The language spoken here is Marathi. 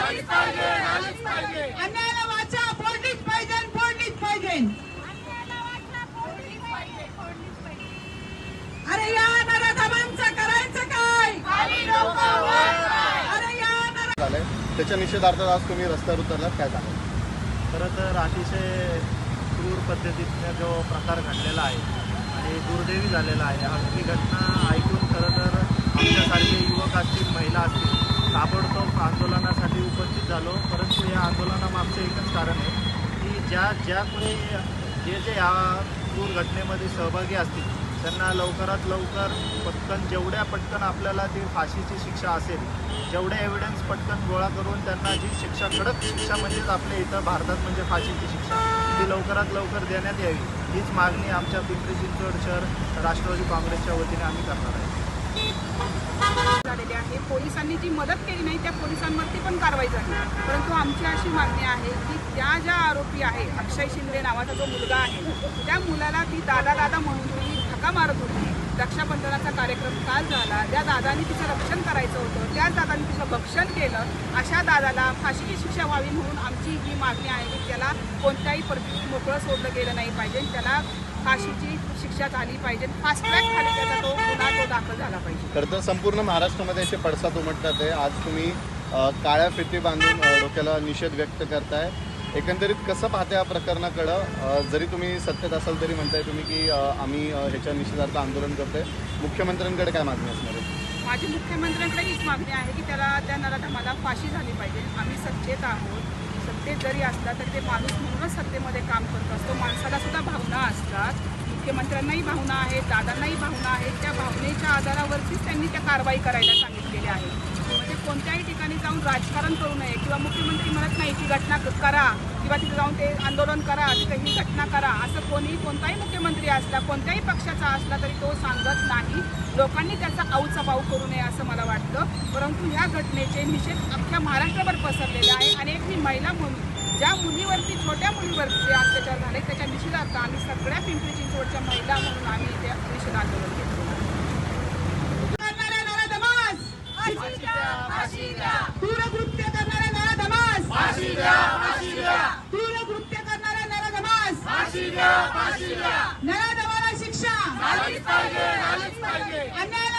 अन्यायाला वाचा फोडलीच पाहिजे, फोडलीच पाहिजे। अरे या नराधमांचं करायचं काय? अरे या त्याच्या निषेधार्थ आज तुम्ही रस्त्यावर उतरलात, काय सांगाल? खरं तर अतिशय क्रूर पद्धतीने जो प्रकार घडलेला आहे आणि दुर्दैवी झालेला आहे, ही घटना ऐकून खरं तर आमच्यासारखे युवक असतील, महिला असतील, ताबडतोब आंदोलनासाठी उपस्थित झालो। परंतु या आंदोलनामागचं एकच कारण आहे की ज्या कोणी जे या क्रूर घटनेमध्ये सहभागी असतील त्यांना लवकरात लवकर जेवढ्या पटकन आपल्याला ती फाशीची शिक्षा असेल, जेवढे एव्हिडन्स पटकन गोळा करून त्यांना जी शिक्षा, कडक शिक्षा म्हणजेच आपल्या इथं भारतात म्हणजे फाशीची शिक्षा, ती लवकरात लवकर देण्यात यावी, हीच मागणी आमच्या पिंपरी चिंचवड शहर राष्ट्रवादी काँग्रेसच्या वतीने आम्ही करणार आहे। झालेली आहे, पोलिसांनी जी मदत केली नाही त्या पोलिसांवरती पण कारवाई झाली। परंतु आमची अशी मागणी आहे की ज्या आरोपी आहे, अक्षय शिंदे नावाचा जो मुलगा आहे, त्या मुलाला ती दादा म्हणून ती धक्का मारत होती। रक्षाबंधनाचा कार्यक्रम काल झाला, त्या दादानी तिचं रक्षण करायचं होतं, त्याच दादानी तिचं भक्षण केलं, अशा दादाला फाशीची शिक्षा व्हावी म्हणून आमची ही मागणी आहे की त्याला कोणत्याही परिस्थितीत मोकळं सोडलं गेलं नाही पाहिजे, त्याला फाशीची शिक्षा झाली पाहिजे, फास्ट ट्रॅक खाली त्याचा तो गुन्हा दाखल झाला पाहिजे। खरं तर संपूर्ण महाराष्ट्रामध्ये असे पडसाद उमटतात आहे। आज तुम्ही काळ्या फेटी बांधून डोक्याला निषेध व्यक्त करताय, एकंदरीत कसं पाहते या प्रकरणाकडं? जरी तुम्ही सत्तेत असाल तरी म्हणताय तुम्ही की आम्ही ह्याच्या निषेधार्थ आंदोलन करतोय, मुख्यमंत्र्यांकडे काय मागणी असणार आहे? माझी मुख्यमंत्र्यांकडे हीच मागणी आहे की त्या नराधमाला फाशी झाली पाहिजे। आम्ही सत्तेत आहोत, सत्तेत जरी असला तरी ते माणूस म्हणूनच सत्तेमध्ये काम करत असतो, माणसाला सुद्धा भावना असतात, मुख्यमंत्र्यांनाही भावना आहेत, दादांनाही भावना आहेत, त्या भावनेच्या आधारावरतीच त्यांनी त्या कारवाई करायला सांगितलेली आहे। म्हणजे कोणत्याही ठिकाणी जाऊन राजकारण करू नये किंवा मुख्यमंत्री म्हणत नाही की घटना करा किंवा तिथे जाऊन ते आंदोलन करा, तिथे ही घटना करा, असं कोणताही मुख्यमंत्री असला, कोणत्याही पक्षाचा असला तरी तो सांगत नाही। लोकांनी त्याचा औचाबाऊ करू नये असं मला वाटतं। परंतु ह्या घटनेचे निषेध अख्ख्या महाराष्ट्रभर पसरलेले आहे आणि एक मी महिला म्हणून ज्या मुलीवरती, छोट्या मुलीवरती अत्याचार झाले त्याच्या निषेधार्थ आम्ही सगळ्या पिंपरी चिंचवडच्या महिला म्हणून आम्ही इथे निषेध आंदोलन केलं। क्रूरकृत्य करणाऱ्या नराधमास फाशी द्या, फाशी द्या। क्रूरकृत्य करणाऱ्या नराधमास फाशी द्या, फाशी द्या। नराधमाला शिक्षा झालीच पाहिजे, झालीच पाहिजे। अन्यायाला